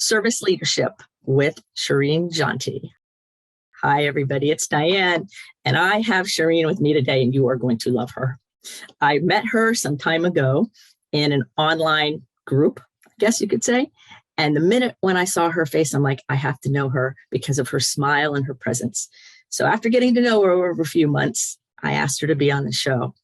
Service Leadership with Shireen Janti. Hi, everybody. It's Diane, and I have Shireen with me today, and you are going to love her. I met her some time ago in an online group, I guess you could say. And the minute when I saw her face, I'm like, I have to know her because of her smile and her presence. So after getting to know her over a few months, I asked her to be on the show.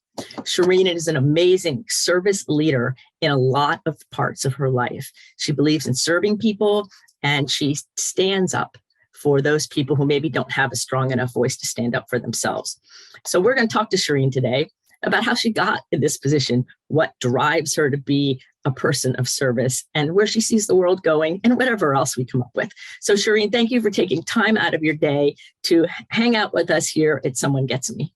Shireen is an amazing service leader in a lot of parts of her life. She believes in serving people, and she stands up for those people who maybe don't have a strong enough voice to stand up for themselves. So we're going to talk to Shireen today about how she got in this position, what drives her to be a person of service, and where she sees the world going, and whatever else we come up with. So Shireen, thank you for taking time out of your day to hang out with us here at Someone Gets Me.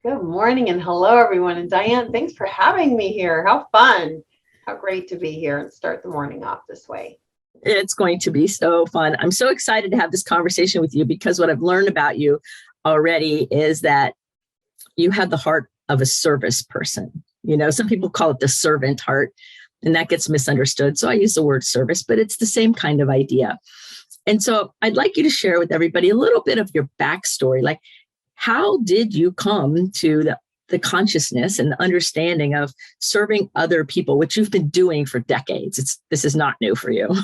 Good morning and hello, everyone. And Diane, thanks for having me here. How fun. How great to be here and start the morning off this way. It's going to be so fun. I'm so excited to have this conversation with you because what I've learned about you already is that you have the heart of a service person. You know, some people call it the servant heart, and that gets misunderstood. So I use the word service, but it's the same kind of idea. And so I'd like you to share with everybody a little bit of your backstory. Like, how did you come to the consciousness and the understanding of serving other people, which you've been doing for decades? This is not new for you.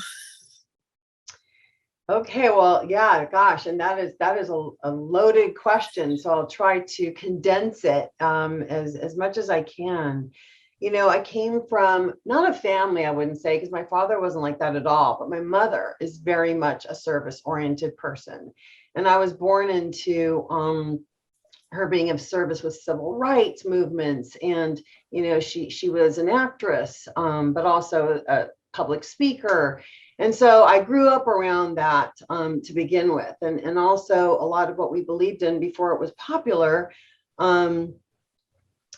Okay, well, yeah, gosh, and that is a loaded question. So I'll try to condense it as much as I can. You know, I came from not a family, I wouldn't say, because my father wasn't like that at all, but my mother is very much a service-oriented person. And I was born into her being of service with civil rights movements. And, you know, she was an actress, but also a public speaker. And so I grew up around that to begin with. And also a lot of what we believed in before it was popular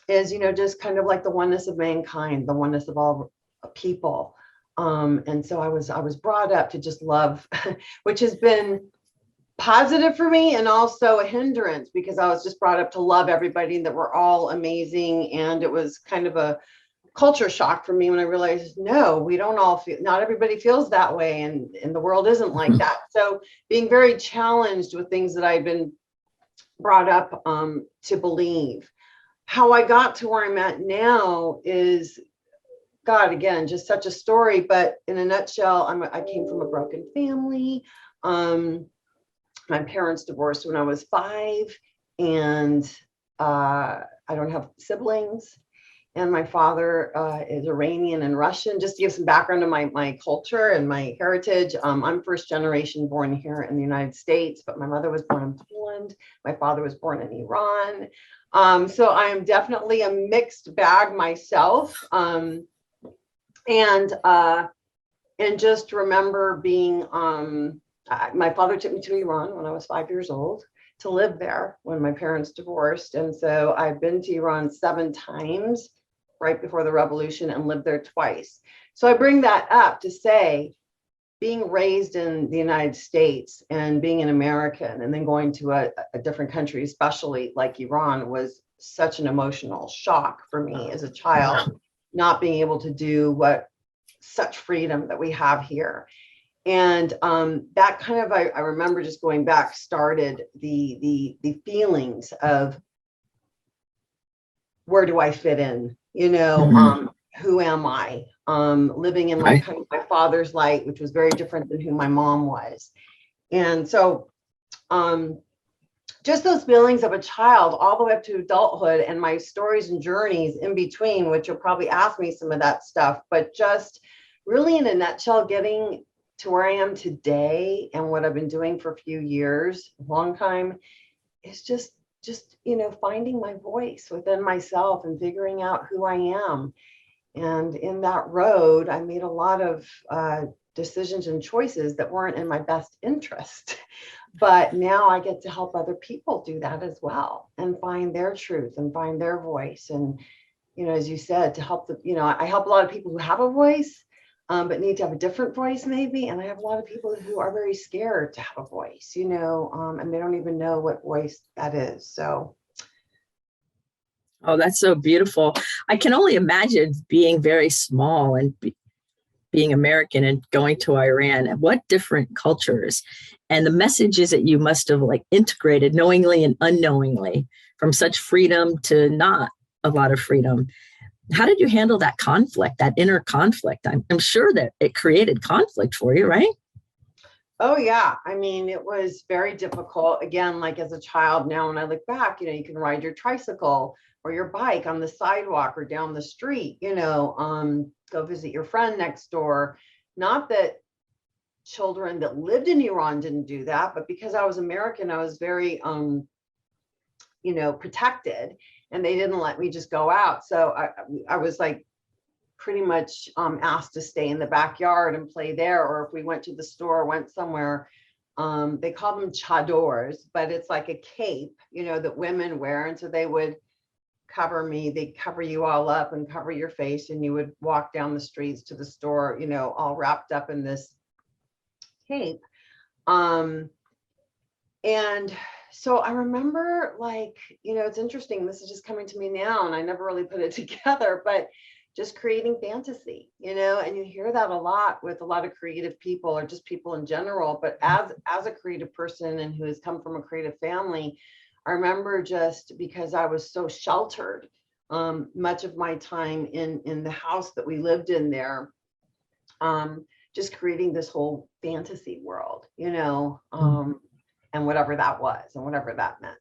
is, you know, just kind of like the oneness of mankind, the oneness of all people. And so I was brought up to just love, which has been positive for me and also a hindrance because I was just brought up to love everybody and that we're all amazing. And it was kind of a culture shock for me when I realized, no, we don't all feel, not everybody feels that way. And the world isn't like that. So being very challenged with things that I've been brought up to believe. How I got to where I'm at now is, God, again, just such a story. But in a nutshell, I came from a broken family. My parents divorced when I was 5, and I don't have siblings. And my father is Iranian and Russian. Just to give some background to my culture and my heritage, I'm first generation born here in the United States, but my mother was born in Poland. My father was born in Iran. So I am definitely a mixed bag myself. And just remember being, my father took me to Iran when I was 5 years old to live there when my parents divorced. And so I've been to Iran 7 times right before the revolution and lived there twice. So I bring that up to say, being raised in the United States and being an American and then going to a different country, especially like Iran, was such an emotional shock for me as a child, not being able to do what such freedom that we have here. And that kind of, I remember just going back, started the feelings of, where do I fit in? You know, who am I? Living in like kind of my father's light, which was very different than who my mom was. And so just those feelings of a child all the way up to adulthood and my stories and journeys in between, which you'll probably ask me some of that stuff, but just really in a nutshell, getting to where I am today and what I've been doing for a few years, a long time, is just, you know, finding my voice within myself and figuring out who I am. And in that road, I made a lot of decisions and choices that weren't in my best interest. But now I get to help other people do that as well and find their truth and find their voice. And, you know, as you said, to help I help a lot of people who have a voice, but need to have a different voice maybe. And I have a lot of people who are very scared to have a voice, you know, and they don't even know what voice that is. So. Oh, that's so beautiful. I can only imagine being very small and being American and going to Iran, what different cultures and the messages that you must have like integrated knowingly and unknowingly, from such freedom to not a lot of freedom. How did you handle that conflict, that inner conflict? I'm sure that it created conflict for you, right? Oh yeah. I mean, it was very difficult. Again, like as a child now, when I look back, you can ride your tricycle or your bike on the sidewalk or down the street, go visit your friend next door. Not that children that lived in Iran didn't do that, but because I was American, I was very, protected, and they didn't let me just go out. So I was like pretty much asked to stay in the backyard and play there. Or if we went to the store, went somewhere, they call them chadors, but it's like a cape, that women wear. And so they would cover me, they cover you all up and cover your face, and you would walk down the streets to the store, all wrapped up in this cape. And so I remember, like, it's interesting, this is just coming to me now, and I never really put it together, but just creating fantasy, and you hear that a lot with a lot of creative people, or just people in general. But as a creative person and who has come from a creative family, I remember, just because I was so sheltered much of my time in the house that we lived in there, just creating this whole fantasy world, and whatever that was and whatever that meant.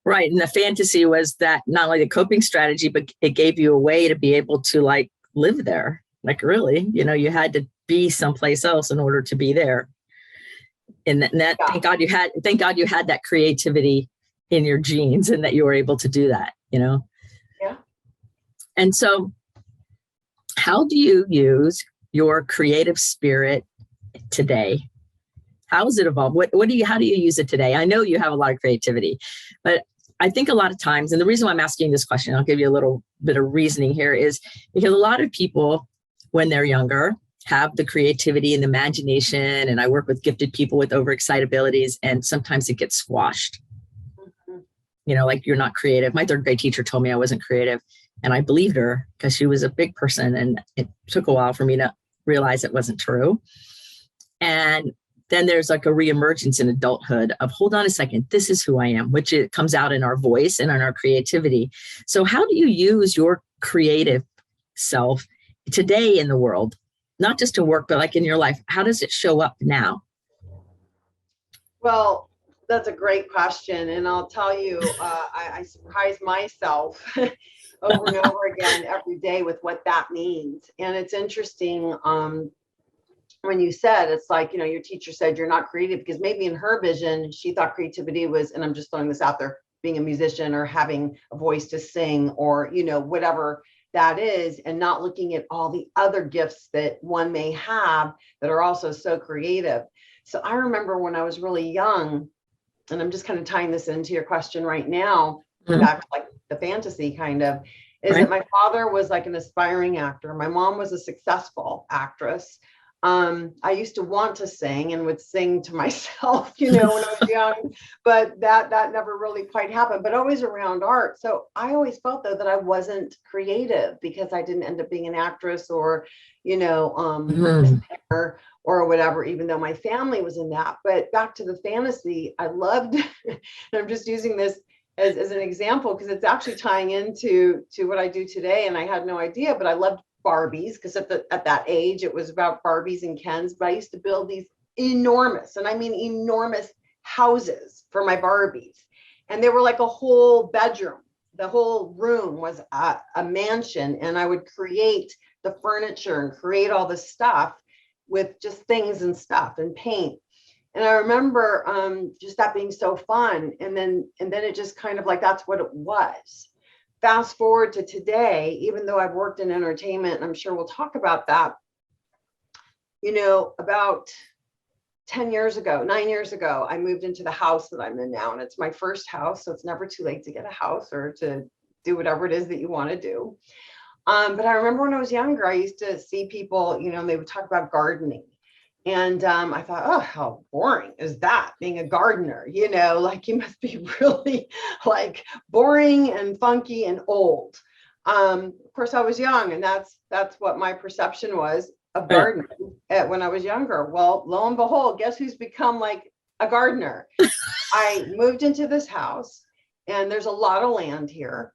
Right. And the fantasy was that not only the coping strategy, but it gave you a way to be able to like live there. Like really, you had to be someplace else in order to be there. And that yeah. Thank God you had that creativity in your genes, and that you were able to do that, Yeah. And so how do you use your creative spirit today? How has it evolved? How do you use it today? I know you have a lot of creativity, but I think a lot of times, and the reason why I'm asking this question, I'll give you a little bit of reasoning here, is because a lot of people, when they're younger, have the creativity and the imagination. And I work with gifted people with overexcitabilities, and sometimes it gets squashed. Mm-hmm. Like, you're not creative. My third grade teacher told me I wasn't creative, and I believed her because she was a big person, and it took a while for me to realize it wasn't true. And then there's like a reemergence in adulthood of, hold on a second, this is who I am, which it comes out in our voice and in our creativity. So how do you use your creative self today in the world, not just to work, but like in your life? How does it show up now? Well, that's a great question. And I'll tell you, I surprise myself over and over again every day with what that means. And it's interesting, when you said, it's like, your teacher said you're not creative, because maybe in her vision, she thought creativity was, and I'm just throwing this out there, being a musician or having a voice to sing, or, whatever that is, and not looking at all the other gifts that one may have that are also so creative. So I remember when I was really young, and I'm just kind of tying this into your question right now, mm-hmm. back to like the fantasy kind of, is right. that my father was like an aspiring actor. My mom was a successful actress. I used to want to sing and would sing to myself, when I was young, but that never really quite happened, but always around art. So I always felt though that I wasn't creative because I didn't end up being an actress or, mm-hmm. or whatever, even though my family was in that. But back to the fantasy, I loved, and I'm just using this as an example because it's actually tying into what I do today. And I had no idea, but I loved Barbies, because at that age it was about Barbies and Kens. But I used to build these enormous, and I mean enormous, houses for my Barbies, and they were like a whole bedroom. The whole room was a mansion, and I would create the furniture and create all the stuff with just things and stuff and paint. And I remember just that being so fun, and then it just kind of like, that's what it was. Fast forward to today, even though I've worked in entertainment, and I'm sure we'll talk about that, about 9 years ago, I moved into the house that I'm in now, and it's my first house. So it's never too late to get a house or to do whatever it is that you want to do. But I remember when I was younger, I used to see people, they would talk about gardening. And I thought, oh, how boring is that, being a gardener? Like, you must be really like boring and funky and old. Of course, I was young, and that's what my perception was of Yeah. gardening when I was younger. Well, lo and behold, guess who's become like a gardener? I moved into this house, and there's a lot of land here.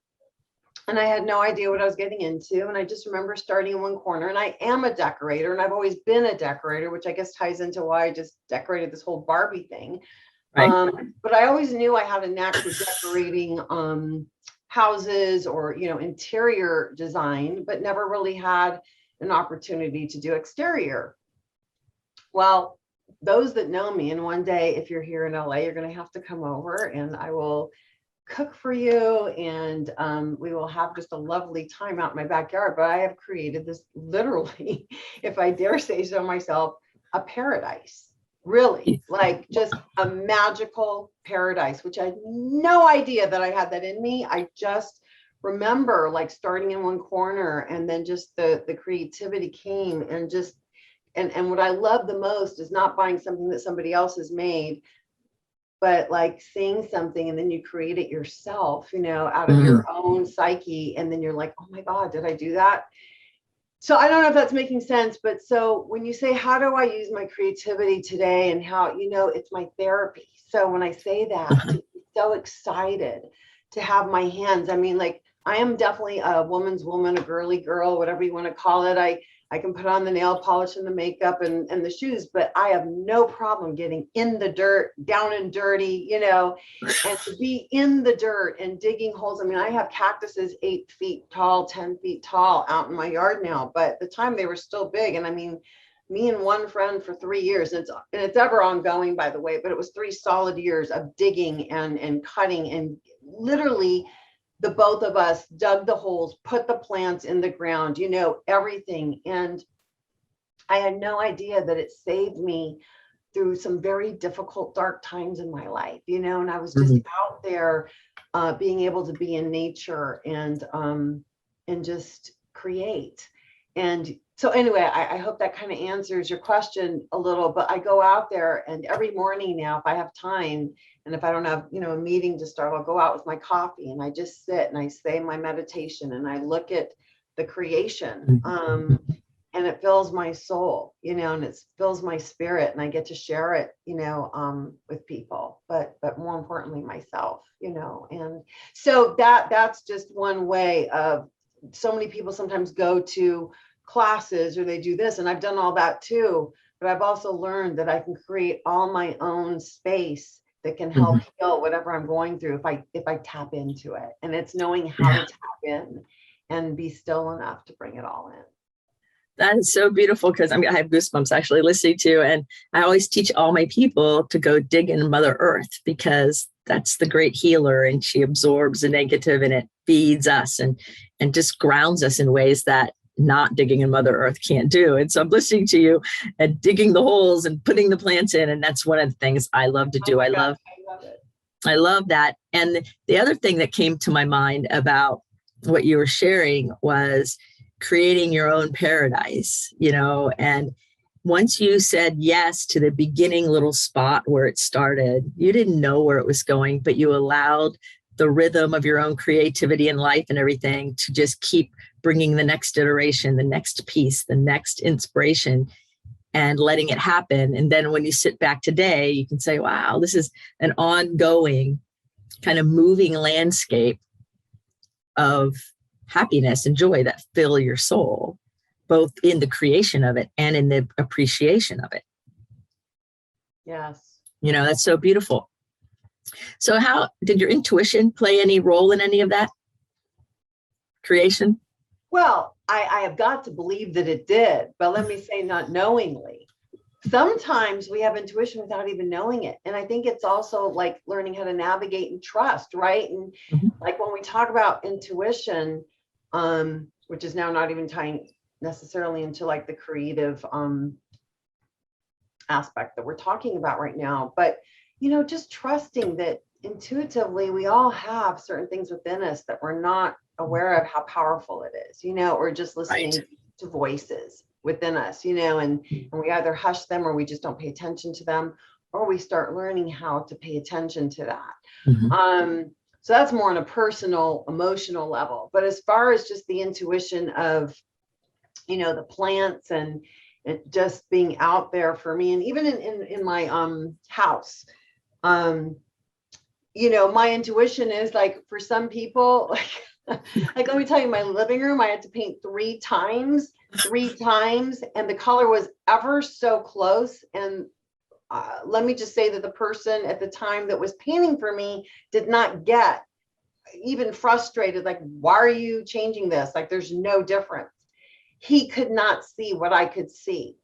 And I had no idea what I was getting into. And I just remember starting in one corner. And I am a decorator, and I've always been a decorator, which I guess ties into why I just decorated this whole Barbie thing. Right. But I always knew I had a knack for decorating houses or, interior design, but never really had an opportunity to do exterior. Well, those that know me, and one day, if you're here in LA, you're going to have to come over, and I will cook for you, and we will have just a lovely time out in my backyard. But I have created this, literally, if I dare say so myself, a paradise. Really, like just a magical paradise, which I had no idea that I had that in me. I just remember like starting in one corner, and then just the creativity came, and just and what I love the most is not buying something that somebody else has made, but like seeing something and then you create it yourself, out of your own psyche. And then you're like, oh my God, did I do that? So I don't know if that's making sense, but so when you say, how do I use my creativity today, and how, it's my therapy. So when I say that, to be so excited to have my hands, I mean, like, I am definitely a woman's woman, a girly girl, whatever you want to call it. I can put on the nail polish and the makeup and the shoes, but I have no problem getting in the dirt, down and dirty, and to be in the dirt and digging holes. I mean, I have cactuses 8 feet tall, 10 feet tall out in my yard now, but at the time they were still big. And I mean, me and one friend for 3 years, and it's ever ongoing, by the way, but it was 3 solid years of digging and cutting, and literally the both of us dug the holes, put the plants in the ground, everything. And I had no idea that it saved me through some very difficult, dark times in my life, and I was just out there being able to be in nature and just create. And so anyway, I hope that kind of answers your question a little, but I go out there, and every morning now, if I have time, and if I don't have, a meeting to start, I'll go out with my coffee, and I just sit and I say my meditation, and I look at the creation. And it fills my soul, and it fills my spirit, and I get to share it, with people, but more importantly, myself, and so that's just one way of, so many people sometimes go to classes or they do this, and I've done all that too, but I've also learned that I can create all my own space that can help heal whatever I'm going through if I tap into it. And it's knowing how to tap in and be still enough to bring it all in. That is so beautiful, because I have goosebumps actually listening to, and I always teach all my people to go dig in Mother Earth, because that's the great healer, and she absorbs the negative and it feeds us and just grounds us in ways that not digging in Mother Earth can't do. And so I'm listening to you and digging the holes and putting the plants in, and that's one of the things I love to do. I love it. I love that. And the other thing that came to my mind about what you were sharing was creating your own paradise, and once you said yes to the beginning little spot where it started, you didn't know where it was going, but you allowed the rhythm of your own creativity and life and everything to just keep bringing the next iteration, the next piece, the next inspiration, and letting it happen. And then when you sit back today, you can say, wow, this is an ongoing kind of moving landscape of happiness and joy that fill your soul, both in the creation of it and in the appreciation of it. Yes. That's so beautiful. So how did your intuition play any role in any of that creation? Well, I have got to believe that it did, but let me say, not knowingly. Sometimes we have intuition without even knowing it. And I think it's also like learning how to navigate and trust, right? And like when we talk about intuition, which is now not even tying necessarily into like the creative aspect that we're talking about right now, but just trusting that intuitively we all have certain things within us that we're not aware of how powerful it is, or just listening to voices within us, and we either hush them or we just don't pay attention to them, or we start learning how to pay attention to that. So that's more on a personal, emotional level. But as far as just the intuition of, the plants and it just being out there for me, and even in my house, my intuition is like, for some people, like let me tell you, my living room, I had to paint three times, and the color was ever so close. And let me just say that the person at the time that was painting for me did not get even frustrated, like, why are you changing this? Like, there's no difference. He could not see what I could see.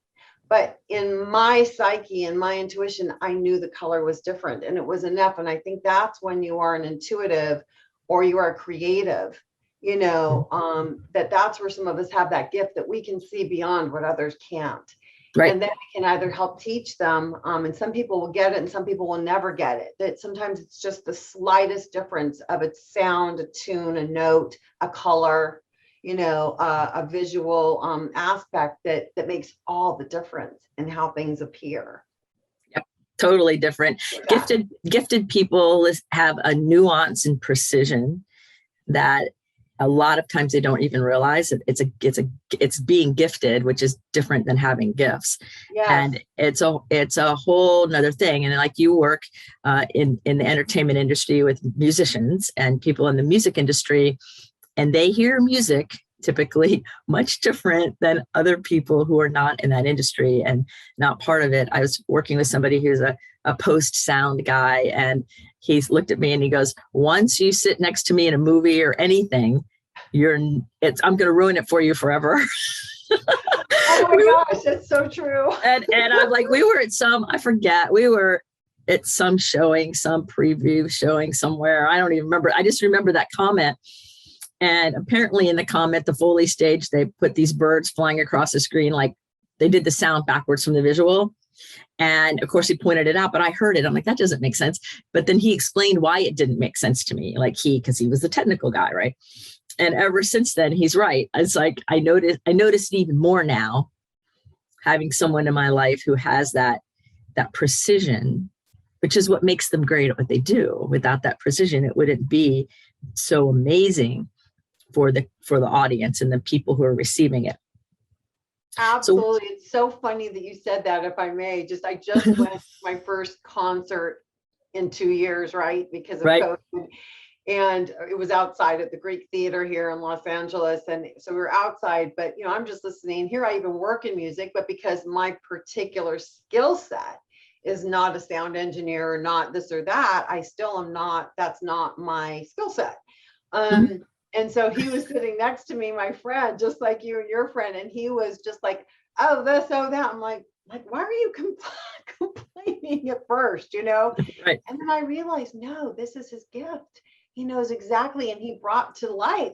But in my psyche and my intuition, I knew the color was different, and it was enough. And I think that's when you are an intuitive or you are creative, that's where some of us have that gift that we can see beyond what others can't. Right. And then we can either help teach them, and some people will get it and some people will never get it. That sometimes it's just the slightest difference of a sound, a tune, a note, a color, a visual aspect that makes all the difference in how things appear. Yep, totally different. Yeah. Gifted people have a nuance and precision that a lot of times they don't even realize it. It's being gifted, which is different than having gifts. Yes. And it's a whole nother thing. And like you work in the entertainment industry with musicians and people in the music industry, and they hear music typically much different than other people who are not in that industry and not part of it. I was working with somebody who's a post sound guy, and he's looked at me and he goes, once you sit next to me in a movie or anything, I'm going to ruin it for you forever. Oh my gosh, that's so true. And I'm like, we were at some showing, some preview showing somewhere. I don't even remember. I just remember that comment. And apparently in the comment, the Foley stage, they put these birds flying across the screen, like they did the sound backwards from the visual. And of course he pointed it out, but I heard it. I'm like, that doesn't make sense. But then he explained why it didn't make sense to me. Because he was the technical guy, right? And ever since then, he's right. It's like, I noticed even more now, having someone in my life who has that precision, which is what makes them great at what they do. Without that precision, it wouldn't be so amazing for the audience and the people who are receiving it. Absolutely. It's so funny that you said that, if I may. I just went to my first concert in 2 years, right? Because of COVID. And it was outside at the Greek Theater here in Los Angeles. And so we were outside, but I'm just listening. Here I even work in music, but because my particular skill set is not a sound engineer or not this or that, I still am not, that's not my skill set. And so he was sitting next to me, my friend, just like you and your friend, and he was just like, oh, this, oh, that. I'm like, why are you complaining at first, Right. And then I realized, no, this is his gift. He knows exactly. And he brought to light,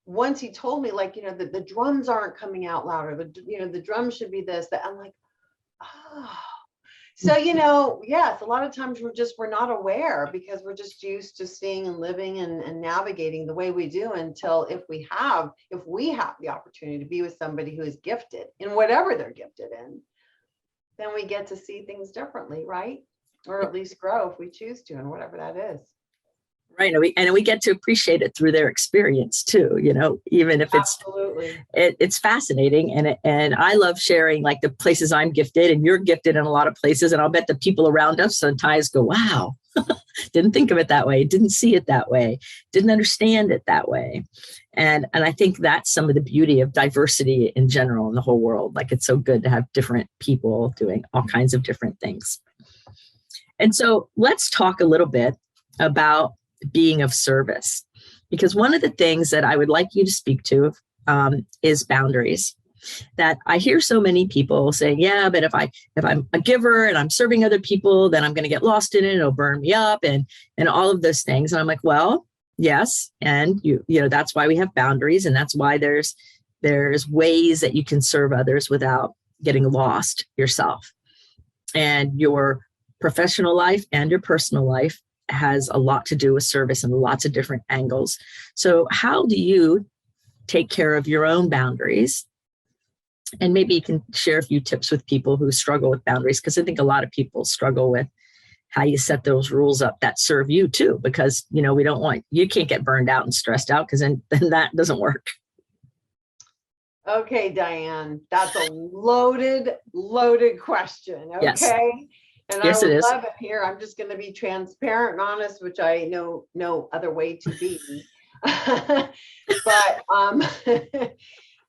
once he told me, the drums aren't coming out louder, the drums should be this, that. I'm like, oh. So, yes, a lot of times we're not aware because we're just used to seeing and living and navigating the way we do until if we have the opportunity to be with somebody who is gifted in whatever they're gifted in, then we get to see things differently, right? Or at least grow if we choose to, and whatever that is. Right. And we get to appreciate it through their experience too, even if it's fascinating. And I love sharing the places I'm gifted, and you're gifted in a lot of places. And I'll bet the people around us sometimes go, wow, didn't think of it that way. Didn't see it that way. Didn't understand it that way. And I think that's some of the beauty of diversity in general in the whole world. It's so good to have different people doing all kinds of different things. And so let's talk a little bit about being of service, because one of the things that I would like you to speak to is boundaries. That I hear so many people saying, yeah, but if I'm a giver and I'm serving other people, then I'm going to get lost in it. It'll burn me up and all of those things. And I'm like, well, yes. And that's why we have boundaries. And that's why there's ways that you can serve others without getting lost yourself. And your professional life and your personal life has a lot to do with service and lots of different angles. So how do you take care of your own boundaries? And maybe you can share a few tips with people who struggle with boundaries, because I think a lot of people struggle with how you set those rules up that serve you too, because, we don't want, you can't get burned out and stressed out, because then that doesn't work. Okay, Diane, that's a loaded question. Okay. Yes. And Yes, I it would is. love it here. I'm just going to be transparent and honest, which I know no other way to be. But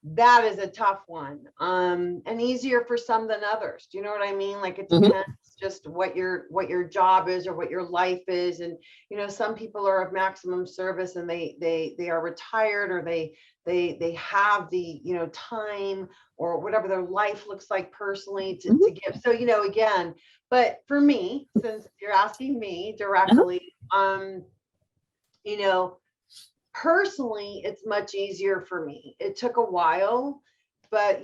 that is a tough one. And easier for some than others. Do you know what I mean? Like it depends just what your job is or what your life is. And some people are of maximum service and they are retired, or they have the time or whatever their life looks like personally to give. So again, but for me, since you're asking me directly, personally, it's much easier for me. It took a while, but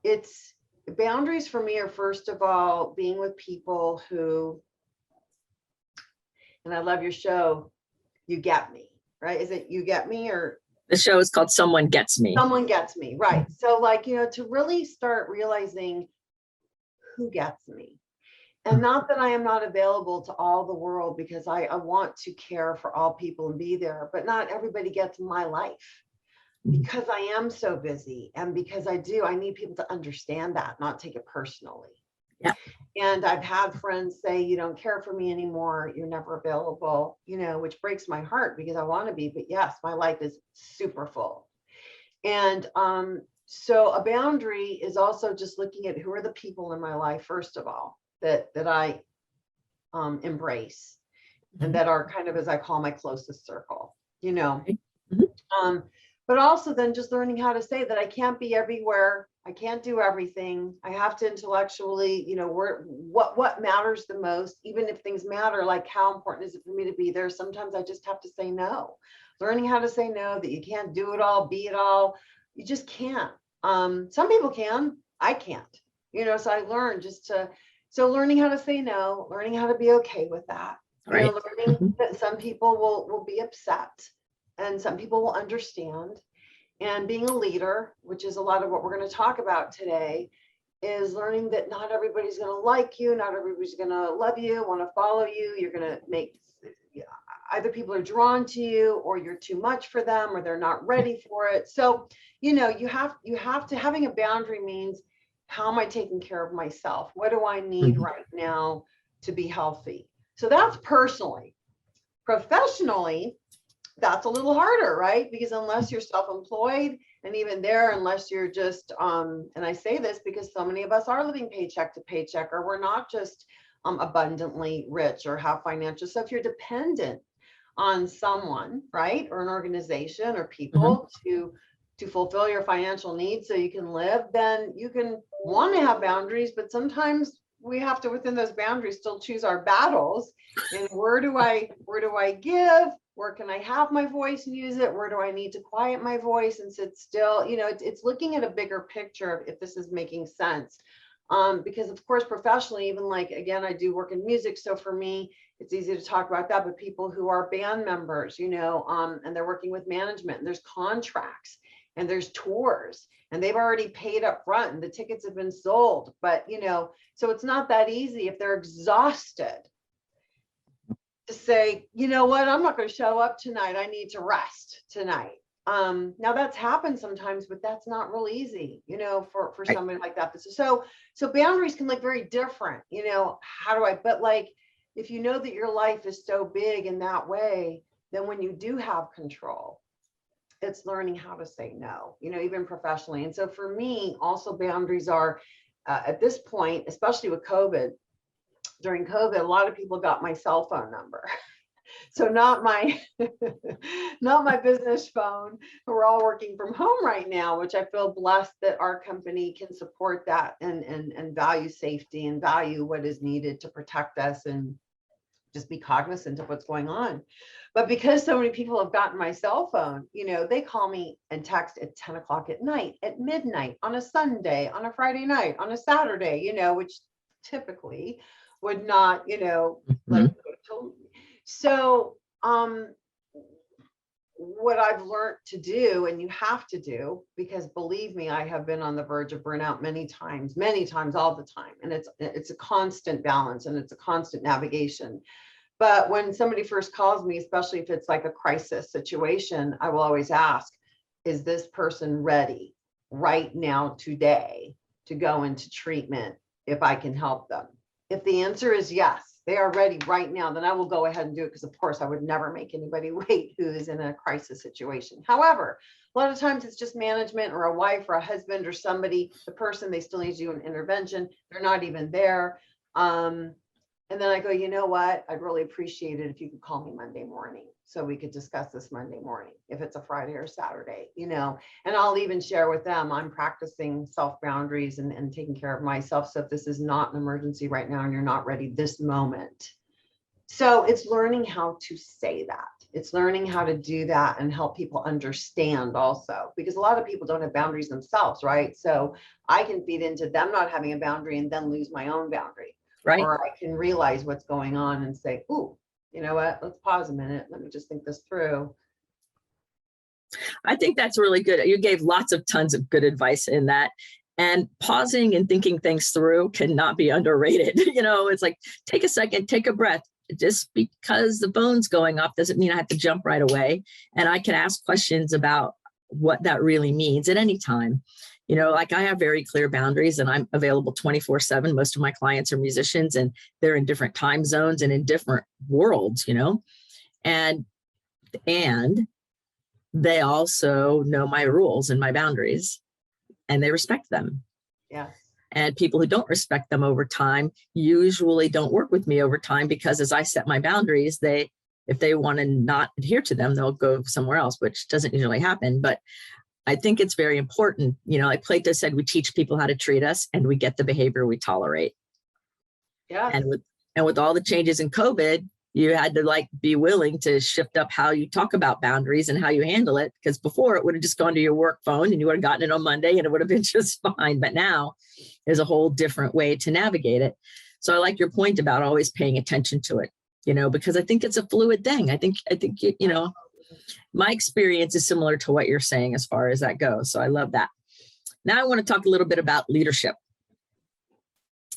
it's boundaries for me are, first of all, being with people who, and I love your show, You Get Me, right? Is it You Get Me, or the show is called Someone Gets Me? Someone Gets Me, right? So to really start realizing who gets me. And not that I am not available to all the world, because I want to care for all people and be there, but not everybody gets my life, because I am so busy, and because I need people to understand that, not take it personally. Yeah. And I've had friends say, you don't care for me anymore, you're never available, which breaks my heart, because I want to be, but yes, my life is super full. And so a boundary is also just looking at who are the people in my life, first of all, that I embrace, and that are kind of, as I call, my closest circle, but also then just learning how to say that I can't be everywhere. I can't do everything. I have to intellectually, what matters the most, even if things matter, like how important is it for me to be there? Sometimes I just have to say no. Learning how to say no, that you can't do it all, be it all. You just can't. Some people can, I can't, so I learned so learning how to say no, learning how to be okay with that. Right. Learning that some people will be upset and some people will understand. And being a leader, which is a lot of what we're going to talk about today, is learning that not everybody's going to like you, not everybody's going to love you, want to follow you. You're going to make, either people are drawn to you, or you're too much for them, or they're not ready for it. So, you have to, having a boundary means, how am I taking care of myself? What do I need right now to be healthy? So that's personally. Professionally, that's a little harder, right? Because unless you're self-employed, and even there, unless you're just, and I say this because so many of us are living paycheck to paycheck, or we're not just abundantly rich or have financial. So if you're dependent on someone, right, or an organization or people to fulfill your financial needs so you can live, then you can want to have boundaries, but sometimes we have to, within those boundaries, still choose our battles. And where do I give? Where can I have my voice and use it? Where do I need to quiet my voice and sit still? It's looking at a bigger picture, if this is making sense. Because of course, professionally, even again, I do work in music. So for me, it's easy to talk about that, but people who are band members, and they're working with management, and there's contracts, and there's tours, and they've already paid up front, and the tickets have been sold. But, so it's not that easy if they're exhausted to say, you know what, I'm not going to show up tonight. I need to rest tonight. Now that's happened sometimes, but that's not real easy, for somebody like that. So boundaries can look very different, but if you know that your life is so big in that way, then when you do have control, it's learning how to say no, even professionally. And so for me, also boundaries are, at this point, especially with COVID, during COVID, a lot of people got my cell phone number. So not my business phone. We're all working from home right now, which I feel blessed that our company can support that and value safety and value what is needed to protect us and just be cognizant of what's going on. But because so many people have gotten my cell phone, they call me and text at 10 o'clock at night, at midnight, on a Sunday, on a Friday night, on a Saturday, which typically would not, so what what I've learned to do, and you have to do, because believe me, I have been on the verge of burnout many times, all the time. And it's a constant balance, and it's a constant navigation. But when somebody first calls me, especially if it's like a crisis situation, I will always ask, is this person ready right now, today, to go into treatment if I can help them? If the answer is yes, they are ready right now, then I will go ahead and do it, because of course I would never make anybody wait who is in a crisis situation. However, a lot of times it's just management or a wife or a husband or somebody, the person, they still need to do an intervention. They're not even there. And then I go, you know what? I'd really appreciate it if you could call me Monday morning so we could discuss this Monday morning, if it's a Friday or Saturday, and I'll even share with them, I'm practicing self boundaries and taking care of myself. So if this is not an emergency right now and you're not ready this moment. So it's learning how to say that. It's learning how to do that and help people understand also, because a lot of people don't have boundaries themselves, right? So I can feed into them not having a boundary and then lose my own boundary. Right. Or I can realize what's going on and say, ooh, you know what? Let's pause a minute. Let me just think this through. I think that's really good. You gave tons of good advice in that. And pausing and thinking things through cannot be underrated. It's like, take a second, take a breath. Just because the phone's going off doesn't mean I have to jump right away. And I can ask questions about what that really means at any time. Like I have very clear boundaries and I'm available 24/7. Most of my clients are musicians and they're in different time zones and in different worlds, and they also know my rules and my boundaries and they respect them. Yes. And people who don't respect them over time usually don't work with me over time, because as I set my boundaries, if they want to not adhere to them, they'll go somewhere else, which doesn't usually happen. But I think it's very important. Like Plato said, we teach people how to treat us and we get the behavior we tolerate. Yeah. And with all the changes in COVID, you had to be willing to shift up how you talk about boundaries and how you handle it. Because before it would have just gone to your work phone and you would have gotten it on Monday and it would have been just fine. But now there's a whole different way to navigate it. So I like your point about always paying attention to it, because I think it's a fluid thing. I think, my experience is similar to what you're saying as far as that goes. So I love that. Now I want to talk a little bit about leadership,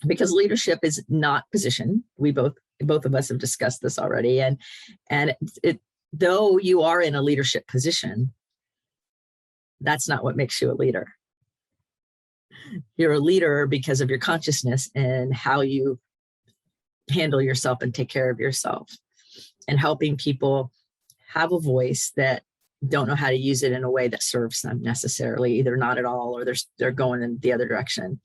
because leadership is not position. We both of us have discussed this already. And though you are in a leadership position, that's not what makes you a leader. You're a leader because of your consciousness and how you handle yourself and take care of yourself, and helping people have a voice that don't know how to use it in a way that serves them necessarily, either not at all, or they're going in the other direction.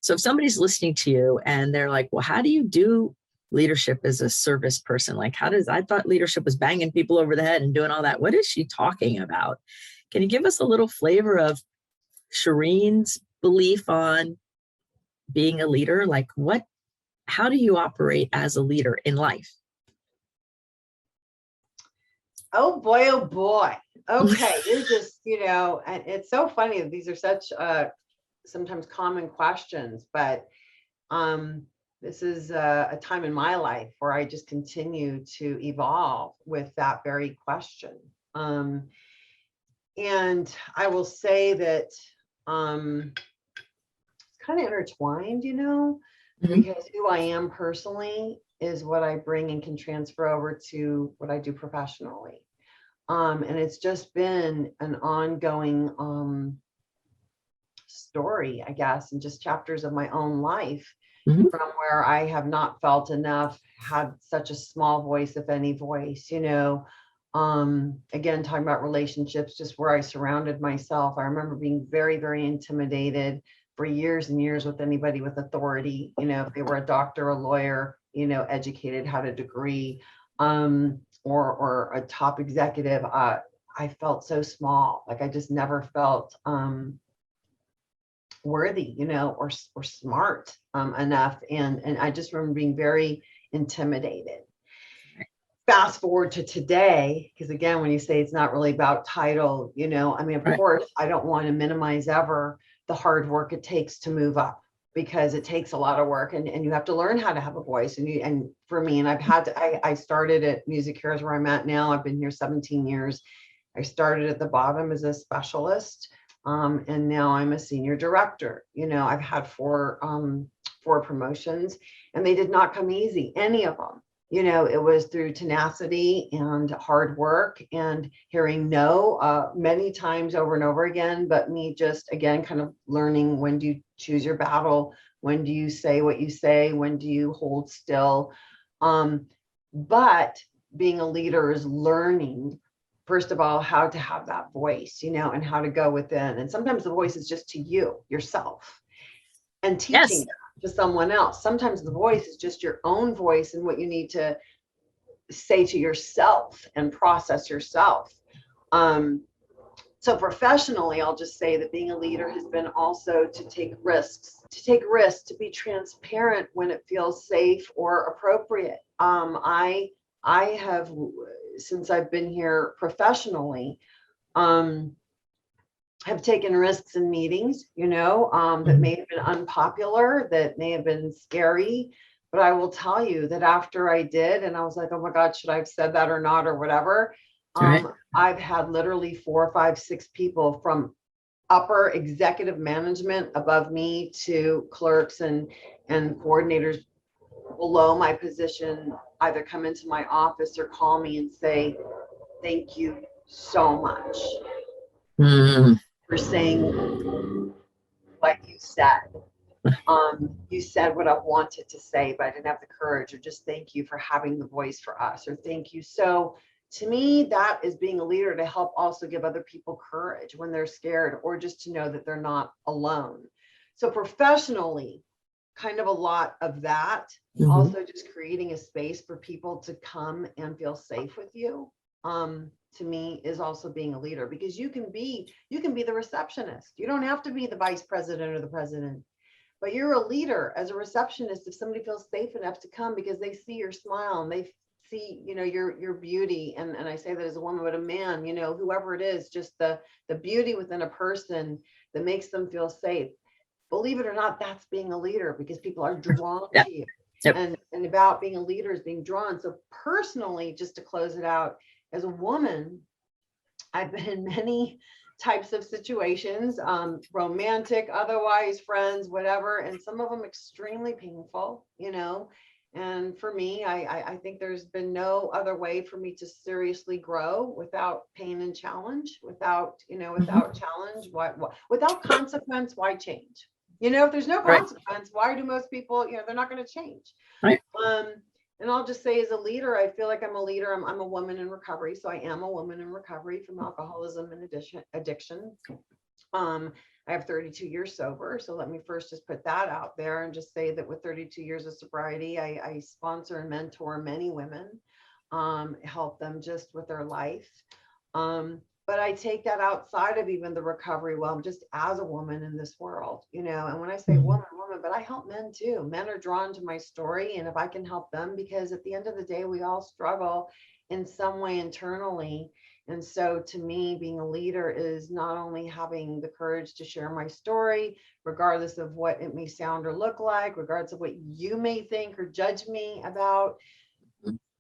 So if somebody's listening to you and they're like, well, how do you do leadership as a service person? I thought leadership was banging people over the head and doing all that. What is she talking about? Can you give us a little flavor of Shireen's belief on being a leader? How do you operate as a leader in life? Oh boy. Okay. You're just, and it's so funny that these are such sometimes common questions, but this is a time in my life where I just continue to evolve with that very question. And I will say that it's kind of intertwined, because who I am personally is what I bring and can transfer over to what I do professionally. And it's just been an ongoing story, I guess, and just chapters of my own life, from where I have not felt enough, had such a small voice, if any voice, again, talking about relationships, just where I surrounded myself. I remember being very, very intimidated for years and years with anybody with authority, if they were a doctor, a lawyer, educated, had a degree, or a top executive. I felt so small. I just never felt worthy, or smart enough. And I just remember being very intimidated. Fast forward to today, because again, when you say it's not really about title, of course, I don't want to minimize ever the hard work it takes to move up, because it takes a lot of work, and you have to learn how to have a voice. And for me, and I started at Music Cares, where I'm at now. I've been here 17 years. I started at the bottom as a specialist, and now I'm a senior director. I've had four promotions, and they did not come easy, any of them. It was through tenacity and hard work and hearing no many times over and over again, but me just, again, kind of learning, when do you choose your battle? When do you say what you say? When do you hold still? But being a leader is learning, first of all, how to have that voice, and how to go within. And sometimes the voice is just to you, yourself, and teaching to someone else. Sometimes the voice is just your own voice and what you need to say to yourself and process yourself. So professionally, I'll just say that being a leader has been also to take risks, to be transparent when it feels safe or appropriate. I have, since I've been here professionally, have taken risks in meetings, that may have been unpopular, that may have been scary. But I will tell you that after I did, and I was like, oh my God, should I have said that or not, or whatever? Right. I've had literally 4, 5, 6 people from upper executive management above me to clerks and coordinators below my position either come into my office or call me and say, thank you so much for saying what you said. You said what I wanted to say, but I didn't have the courage, or just thank you for having the voice for us, or thank you. So to me, that is being a leader, to help also give other people courage when they're scared, or just to know that they're not alone. So professionally, kind of a lot of that. Also just creating a space for people to come and feel safe with you, to me, is also being a leader, because you can be the receptionist. You don't have to be the vice president or the president, but you're a leader as a receptionist if somebody feels safe enough to come because they see your smile and they see, your beauty. And I say that as a woman, but a man, whoever it is, just the beauty within a person that makes them feel safe. Believe it or not, that's being a leader, because people are drawn to you. And about being a leader is being drawn. So personally, just to close it out, as a woman, I've been in many types of situations, romantic, otherwise, friends, whatever, and some of them extremely painful, And for me, I think there's been no other way for me to seriously grow without pain and challenge, without challenge, without consequence, why change? If there's no consequence, why do most people, they're not going to change. Right. And I'll just say, as a leader, I feel like I'm a leader. I'm a woman in recovery. So I am a woman in recovery from alcoholism and addiction. I have 32 years sober. So let me first just put that out there and just say that with 32 years of sobriety, I sponsor and mentor many women, help them just with their life. But I take that outside of even the recovery realm, just as a woman in this world, and when I say woman, but I help men too. Men are drawn to my story. And if I can help them, because at the end of the day, we all struggle in some way internally. And so to me, being a leader is not only having the courage to share my story, regardless of what it may sound or look like, regardless of what you may think or judge me about.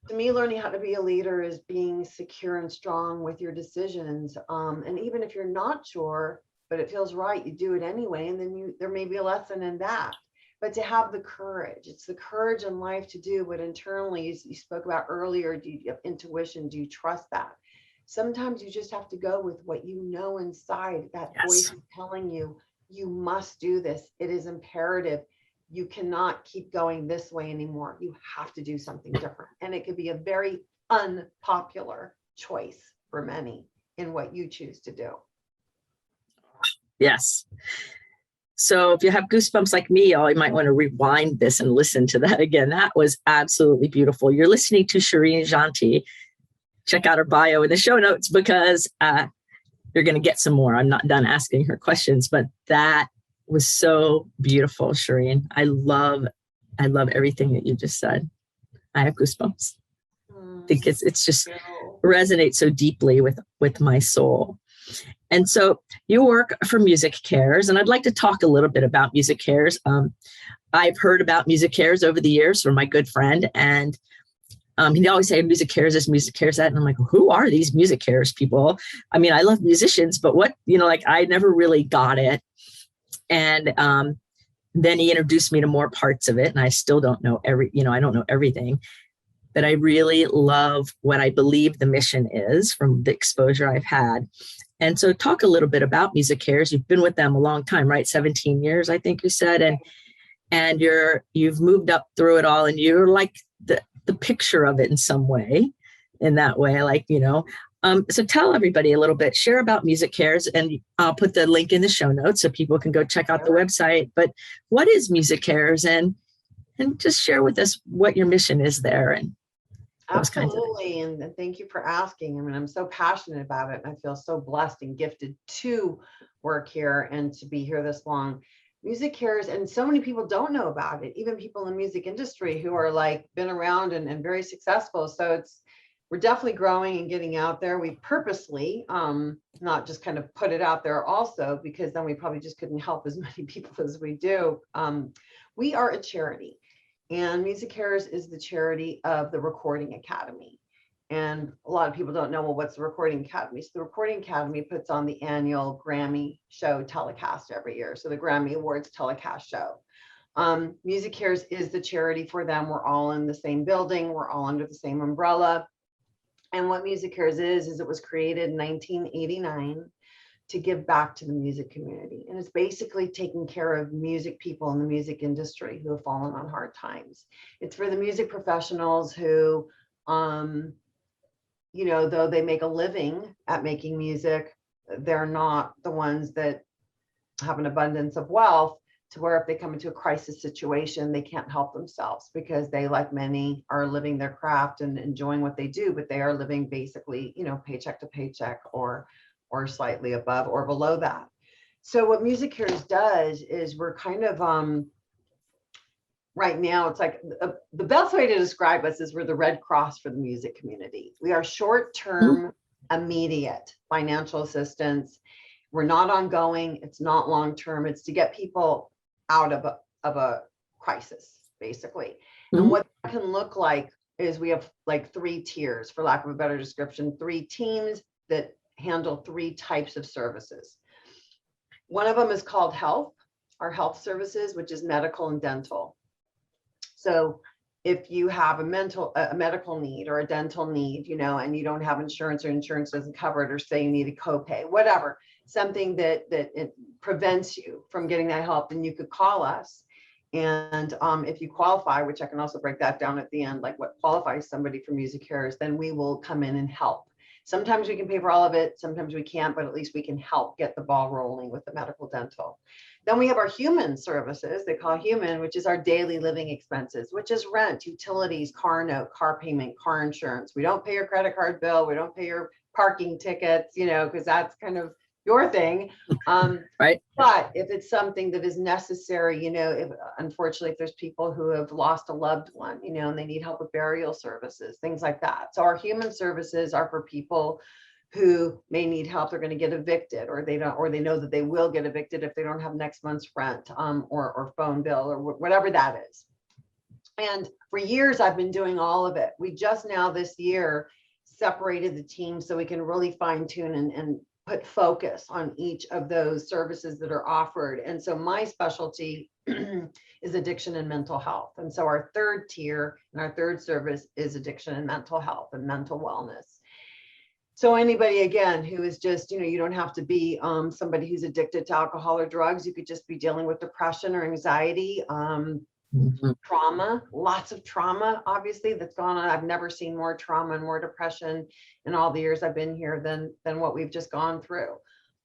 To me, learning how to be a leader is being secure and strong with your decisions. And even if you're not sure, but it feels right, you do it anyway. And then there may be a lesson in that. But to have the courage, it's the courage in life to do what internally you spoke about earlier. Do you have intuition? Do you trust that? Sometimes you just have to go with what you know inside. That voice is telling you, you must do this. It is imperative. You cannot keep going this way anymore. You have to do something different. And it could be a very unpopular choice for many in what you choose to do. Yes. So if you have goosebumps like me, you might want to rewind this and listen to that again. That was absolutely beautiful. You're listening to Shireen Janti. Check out her bio in the show notes, because you're going to get some more. I'm not done asking her questions, but that was so beautiful, Shireen. I love everything that you just said. I have goosebumps. I think it's just resonates so deeply with my soul. And so you work for Music Cares, and I'd like to talk a little bit about Music Cares. I've heard about Music Cares over the years from my good friend, and He'd always say music cares this, music cares that. And I'm like, who are these music cares people? I mean, I love musicians, but what, like I never really got it. And then he introduced me to more parts of it. And I still don't know I don't know everything, but I really love what I believe the mission is from the exposure I've had. And so talk a little bit about Music Cares. You've been with them a long time, right? 17 years, I think you said. And you've moved up through it all, and you're like the picture of it in some way, in that way, so tell everybody a little bit, share about Music Cares, and I'll put the link in the show notes so people can go check out the website. But what is Music Cares, and just share with us what your mission is there and those kinds of things. Absolutely. And thank you for asking. I mean, I'm so passionate about it, and I feel so blessed and gifted to work here and to be here this long. Music Cares, and so many people don't know about it, even people in the music industry who are like been around and very successful. So we're definitely growing and getting out there. We purposely not just kind of put it out there also, because then we probably just couldn't help as many people as we do. We are a charity, and Music Cares is the charity of the Recording Academy. And a lot of people don't know, well, what's the Recording Academy? So the Recording Academy puts on the annual Grammy show telecast every year. So the Grammy Awards telecast show. Music Cares is the charity for them. We're all in the same building. We're all under the same umbrella. And what Music Cares is it was created in 1989 to give back to the music community. And it's basically taking care of music people in the music industry who have fallen on hard times. It's for the music professionals who, though they make a living at making music, they're not the ones that have an abundance of wealth, to where if they come into a crisis situation, they can't help themselves, because they, like many, are living their craft and enjoying what they do, but they are living basically, paycheck to paycheck or slightly above or below that. So what Music Cares does is we're kind of, right now, it's like the best way to describe us is we're the Red Cross for the music community. We are short-term, immediate financial assistance. We're not ongoing. It's not long-term. It's to get people out of a crisis, basically. Mm-hmm. And what that can look like is we have like 3 tiers, for lack of a better description, 3 teams that handle 3 types of services. One of them is called health, our health services, which is medical and dental. So if you have a medical need or a dental need, and you don't have insurance, or insurance doesn't cover it, or say you need a copay, whatever, something that it prevents you from getting that help, then you could call us. And if you qualify, which I can also break that down at the end, like what qualifies somebody for Music Cares, then we will come in and help. Sometimes we can pay for all of it, sometimes we can't, but at least we can help get the ball rolling with the medical dental. Then we have our human services, they call human, which is our daily living expenses, which is rent, utilities, car note, car payment, car insurance. We don't pay your credit card bill. We don't pay your parking tickets, because that's kind of your thing. Right. But if it's something that is necessary, unfortunately, if there's people who have lost a loved one, and they need help with burial services, things like that. So our human services are for people who may need help. They're going to get evicted, or they know that they will get evicted if they don't have next month's rent, or phone bill, or whatever that is. And for years, I've been doing all of it. We just now this year separated the team so we can really fine tune and put focus on each of those services that are offered. And so my specialty is addiction and mental health. And so our 3rd tier and our 3rd service is addiction and mental health and mental wellness. So anybody, again, who is just, you don't have to be somebody who's addicted to alcohol or drugs. You could just be dealing with depression or anxiety, trauma, lots of trauma, obviously, that's gone on. I've never seen more trauma and more depression in all the years I've been here than what we've just gone through.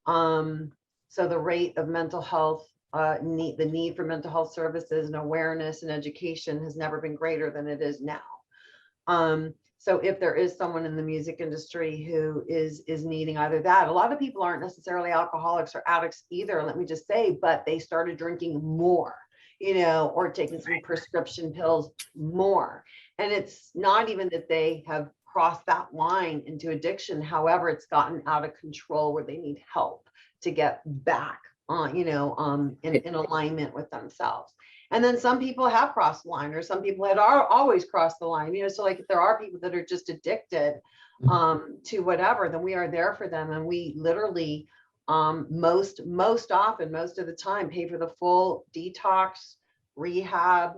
So the rate of mental health, the need for mental health services and awareness and education has never been greater than it is now. So if there is someone in the music industry who is needing either that, a lot of people aren't necessarily alcoholics or addicts either, let me just say, but they started drinking more, or taking some prescription pills more. And it's not even that they have crossed that line into addiction. However, it's gotten out of control where they need help to get back on, in alignment with themselves. And then some people have crossed the line, or some people had always crossed the line, so like if there are people that are just addicted to whatever, then we are there for them. And we literally most often, most of the time, pay for the full detox, rehab,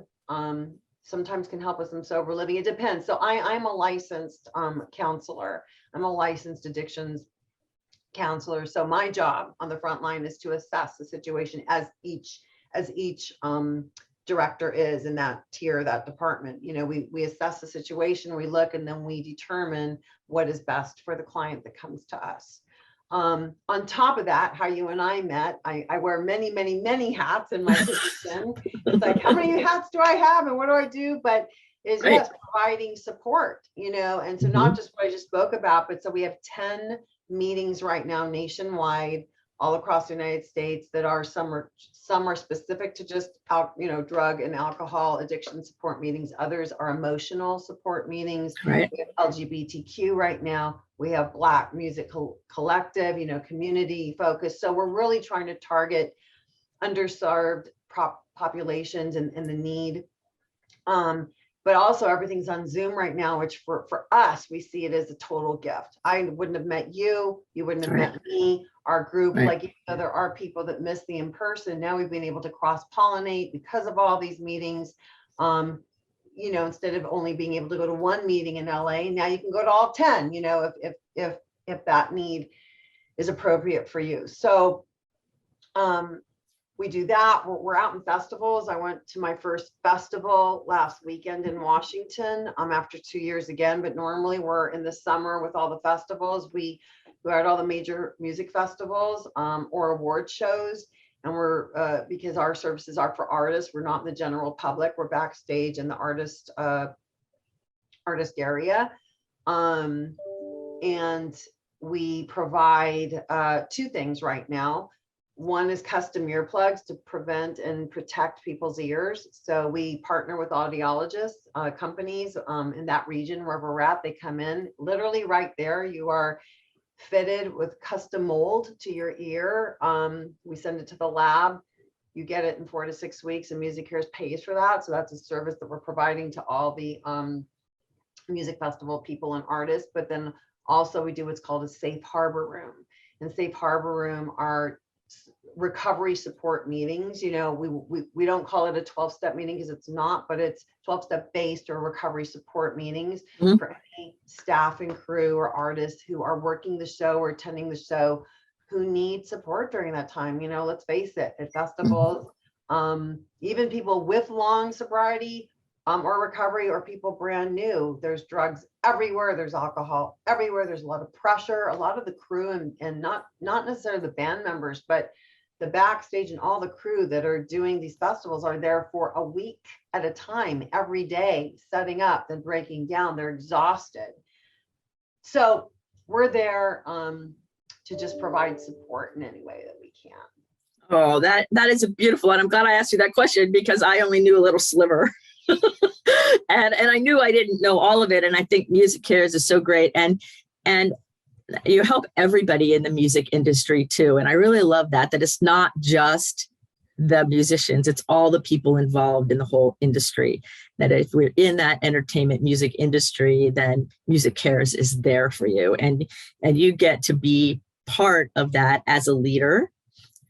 sometimes can help with some sober living. It depends. So I'm a licensed counselor. I'm a licensed addictions counselor. So my job on the front line is to assess the situation as each director is in that tier, that department. We assess the situation, we look, and then we determine what is best for the client that comes to us. On top of that, how you and I met, I wear many, many, many hats in my position. It's like, how many hats do I have and what do I do? But is yes, providing support, and so not just what I just spoke about, but so we have 10 meetings right now nationwide, all across the United States, that are some are specific to just drug and alcohol addiction support meetings. Others are emotional support meetings. Right. We have LGBTQ right now. We have Black Music Collective, community focused. So we're really trying to target underserved populations and the need. But also everything's on Zoom right now, which for us, we see it as a total gift. I wouldn't have met you. You wouldn't have met me, our group. Like, even though there are people that miss the in-person, now we've been able to cross-pollinate because of all these meetings. Instead of only being able to go to one meeting in LA, now you can go to all 10, if that need is appropriate for you. So, we do that. We're out in festivals. I went to my first festival last weekend in Washington after 2 years again, but normally we're in the summer with all the festivals. We are at all the major music festivals or award shows. And we're, because our services are for artists, we're not in the general public. We're backstage in the artist area. And we provide 2 things right now. One is custom earplugs to prevent and protect people's ears. So we partner with audiologists, companies in that region, wherever we're at. They come in literally right there. You are fitted with custom mold to your ear. We send it to the lab. You get it in 4 to 6 weeks, and MusiCares pays for that. So that's a service that we're providing to all the music festival people and artists. But then also we do what's called a safe harbor room. And safe harbor room are recovery support meetings. We don't call it a 12-step meeting because it's not, but it's 12-step based or recovery support meetings for any staff and crew or artists who are working the show or attending the show who need support during that time. Let's face it, at festivals, even people with long sobriety or recovery, or people brand new, there's drugs everywhere, there's alcohol everywhere, there's a lot of pressure. A lot of the crew and not necessarily the band members, but the backstage and all the crew that are doing these festivals are there for a week at a time, every day, setting up and breaking down. They're exhausted. So we're there to just provide support in any way that we can. Oh, that is a beautiful, and I'm glad I asked you that question because I only knew a little sliver. and I knew I didn't know all of it. And I think MusiCares is so great. And you help everybody in the music industry too. And I really love that it's not just the musicians, it's all the people involved in the whole industry. That if we're in that entertainment music industry, then MusiCares is there for you. And you get to be part of that as a leader,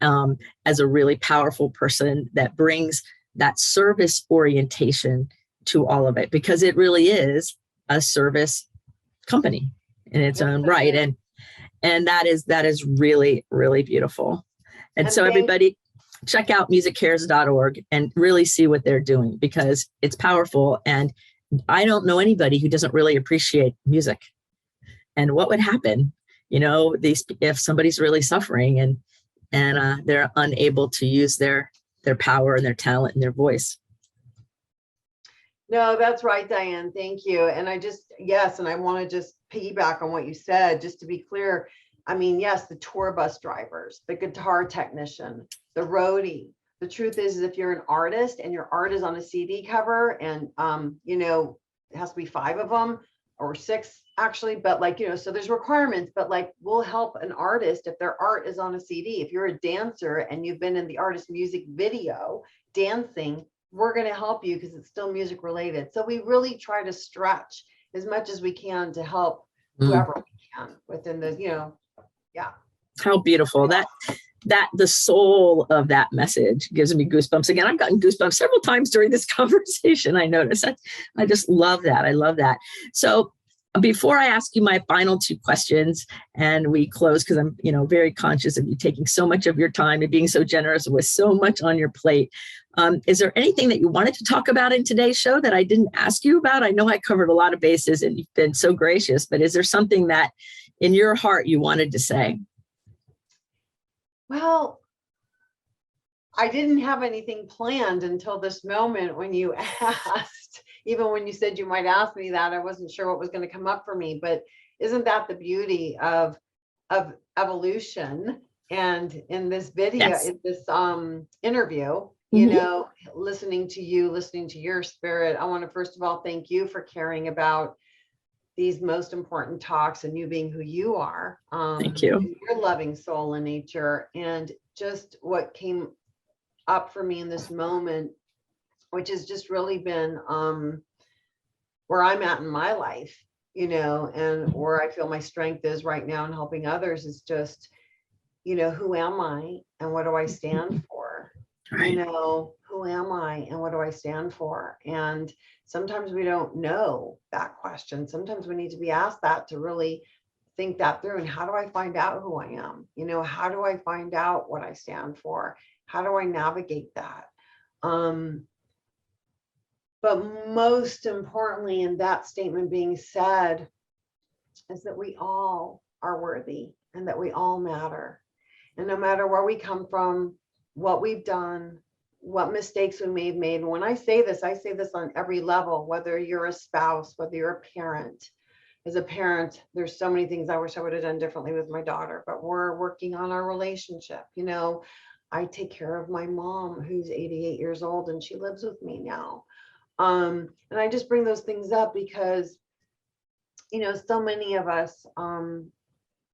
as a really powerful person that brings that service orientation to all of it, because it really is a service company in its own right. And that is really, really beautiful. And so everybody check out musiccares.org and really see what they're doing, because it's powerful. And I don't know anybody who doesn't really appreciate music. And what would happen, if somebody's really suffering and they're unable to use their power and their talent and their voice. No, that's right, Diane. Thank you. And and I want to just piggyback on what you said, just to be clear. I mean, yes, the tour bus drivers, the guitar technician, the roadie. The truth is if you're an artist and your art is on a CD cover and, it has to be 5 of them or 6 actually, but so there's requirements, but we'll help an artist if their art is on a CD. If you're a dancer and you've been in the artist music video dancing, we're going to help you because it's still music related. So we really try to stretch as much as we can to help whoever we can within the, yeah. How beautiful. That the soul of that message gives me goosebumps again. I've gotten goosebumps several times during this conversation. I noticed that. I just love that. I love that. So before I ask you my final two questions and we close, because I'm, very conscious of you taking so much of your time and being so generous with so much on your plate. Is there anything that you wanted to talk about in today's show that I didn't ask you about? I know I covered a lot of bases and you've been so gracious, but is there something that in your heart you wanted to say? Well, I didn't have anything planned until this moment when you asked. Even when you said you might ask me that, I wasn't sure what was going to come up for me. But isn't that the beauty of evolution? And in this video, Yes. in this interview, listening to you, listening to your spirit, I want to first of all thank you for caring about these most important talks and you being who you are. Thank you. Your loving soul in nature, and just what came up for me in this moment, which has just really been where I'm at in my life, and where I feel my strength is right now in helping others is just, who am I and what do I stand for? Right. Who am I and what do I stand for? And sometimes we don't know that question. Sometimes we need to be asked that to really think that through. And how do I find out who I am? How do I find out what I stand for? How do I navigate that? But most importantly, in that statement being said, is that we all are worthy and that we all matter. And no matter where we come from, what we've done, what mistakes we may have made. And when I say this on every level, whether you're a spouse, whether you're a parent. As a parent, there's so many things I wish I would have done differently with my daughter, but we're working on our relationship. I take care of my mom who's 88 years old and she lives with me now. And I just bring those things up because, so many of us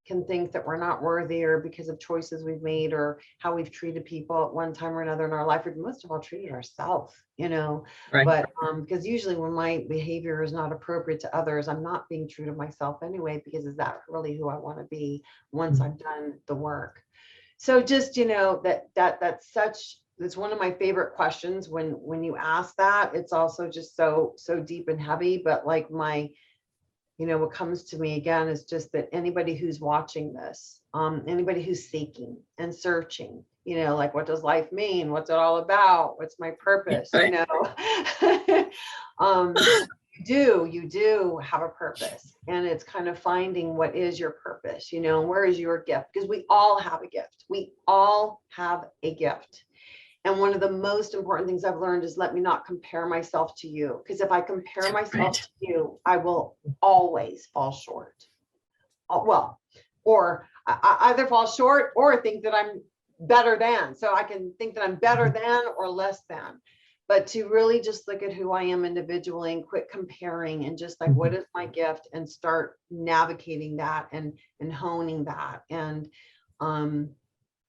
can think that we're not worthy or because of choices we've made or how we've treated people at one time or another in our life, or most of all treated ourselves, Right. But because usually when my behavior is not appropriate to others, I'm not being true to myself anyway, because is that really who I want to be once I've done the work? So just, that's one of my favorite questions when you ask that. It's also just so deep and heavy, but like what comes to me again is just that anybody who's watching this, anybody who's seeking and searching, like, what does life mean? What's it all about? What's my purpose? Right. You do have a purpose, and it's kind of finding what is your purpose, and where is your gift? Because we all have a gift. We all have a gift. And one of the most important things I've learned is let me not compare myself to you. Because if I compare myself to you, I will always fall short. Well, or I either fall short or think that I'm better than. So I can think that I'm better than or less than. But to really just look at who I am individually and quit comparing and just like, what is my gift, and start navigating that and honing that. And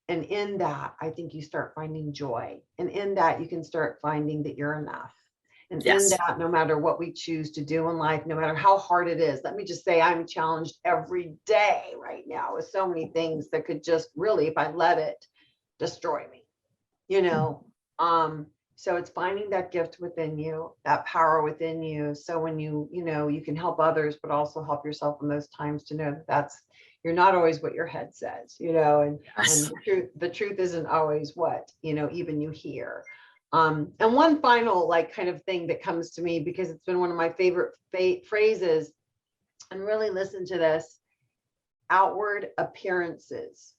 in that, I think you start finding joy. And in that, you can start finding that you're enough. And Yes. in that, no matter what we choose to do in life, no matter how hard it is, let me just say I'm challenged every day right now with so many things that could just really, if I let it, destroy me, So it's finding that gift within you, that power within you. So when you can help others, but also help yourself in those times to know that you're not always what your head says, and the truth isn't always what, even you hear. And one final kind of thing that comes to me, because it's been one of my favorite phrases, and really listen to this: outward appearances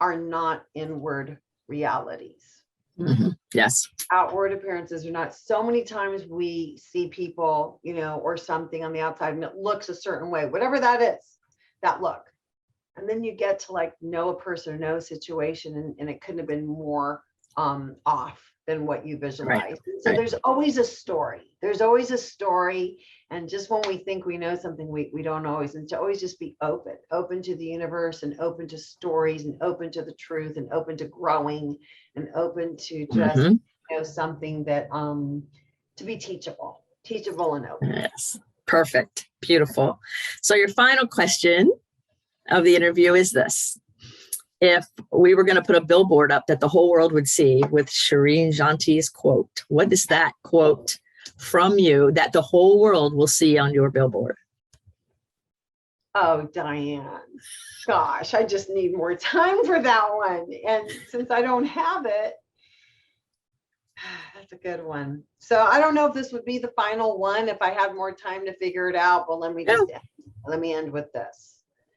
are not inward realities. Mm-hmm. Yes. Outward appearances are not. So many times we see people, or something on the outside and it looks a certain way, whatever that is, that look. And then you get to know a person or know a situation, and it couldn't have been more off than what you visualized. Right. So there's always a story. There's always a story. And just when we think we know something, we don't always. And to always just be open to the universe, and open to stories, and open to the truth, and open to growing, and open to just something that to be teachable and open. Yes. Perfect. Beautiful. So your final question of the interview is this. If we were going to put a billboard up that the whole world would see with Shireen Janti's quote, what is that quote from you that the whole world will see on your billboard? Oh, Diane, gosh, I just need more time for that one. And since I don't have it, that's a good one. So I don't know if this would be the final one if I had more time to figure it out, but let me end with this.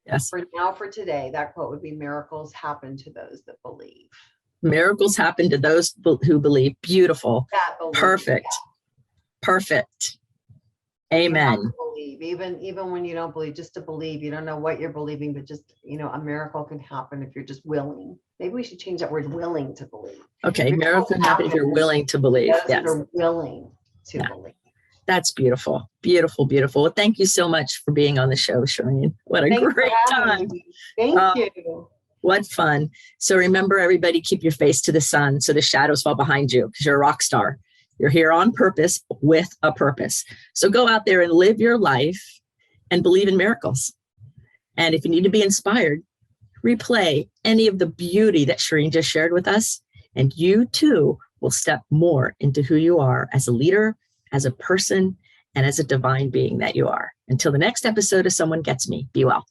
Yes. For today, that quote would be, miracles happen to those that believe. Miracles happen to those who believe. Beautiful. That believe. Perfect. Perfect. Amen. Believe, even when you don't believe, just to believe. You don't know what you're believing, but just, a miracle can happen if you're just willing. Maybe we should change that word, willing to believe. Okay. Miracle can happen if you're willing to believe. Yes. You're willing to believe. That's beautiful. Beautiful, beautiful. Well, thank you so much for being on the show, Shireen. What a great time. Thank you. What fun. So remember, everybody, keep your face to the sun so the shadows fall behind you, because you're a rock star. You're here on purpose with a purpose. So go out there and live your life and believe in miracles. And if you need to be inspired, replay any of the beauty that Shireen just shared with us, and you too will step more into who you are as a leader, as a person, and as a divine being that you are. Until the next episode of Someone Gets Me, be well.